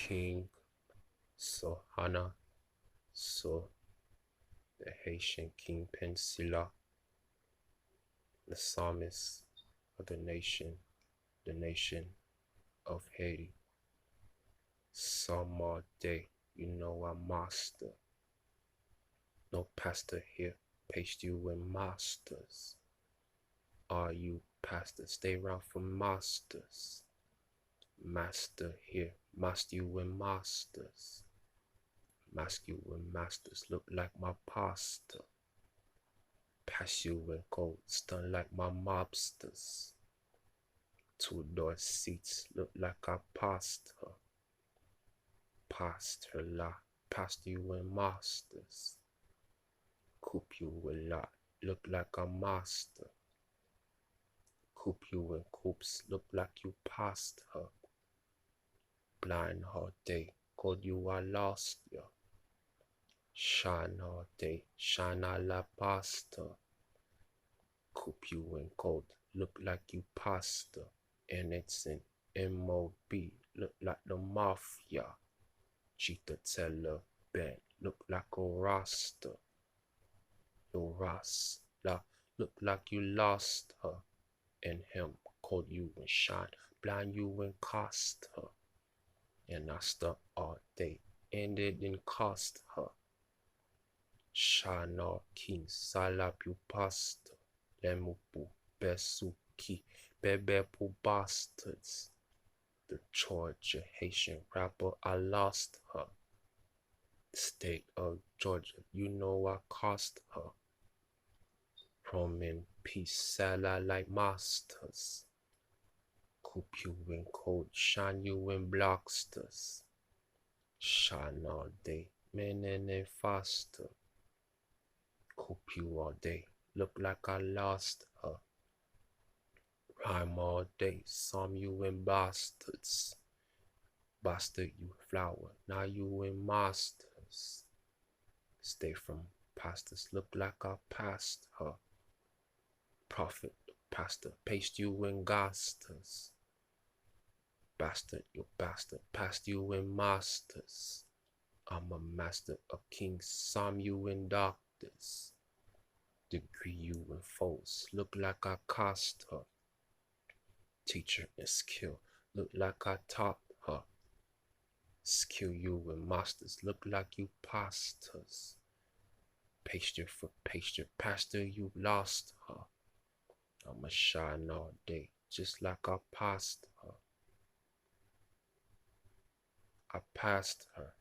King Sohana, so the Haitian King Pensila, the psalmist of the nation of Haiti. Some more day, you know I'm master. No pastor here, paste you with masters. Are you pastor? Stay around for masters. Master here, master you with masters. Mask you with masters, look like my pastor. Pass you with gold, stun like my mobsters. Two-door seats, look like I passed her. Past her lot, past you with masters. Coop you with lot, look like a master. Coop you in coops, look like you passed her. Blind all day, God you are lost, ya. Shine all day, shine a la pasta. Coop you in cold, look like you pasta. And it's in MOB, look like the mafia. Cheetah teller, Ben, look like a rasta. Your rasta, look like you lost her. And him, cold you and shine, blind you and cost her. And I stuck all day, and it didn't cost her. Shana king salap you pasta, lemupu besuki, bebe pu bastards. The Georgia Haitian rapper, I lost her. State of Georgia, you know I cost her. Prom in peace, salad like masters. Coop you in cold, shine you in blocksters. Shine all day, men and faster. Coop you all day, look like I lost her. Rhyme all day, some you in bastards. Bastard you flower, now you in masters. Stay from pastors, look like I passed her. Prophet, pastor, paste you in gasters. Bastard, you bastard, past you in masters. I'm a master of kings, some you in doctors. Degree you in foes, look like I cost her. Teacher and skill, look like I taught her. Skill you in masters, look like you pastors. Pasture for pasture, pastor you lost her. I'ma shine all day, just like I passed her. I passed her.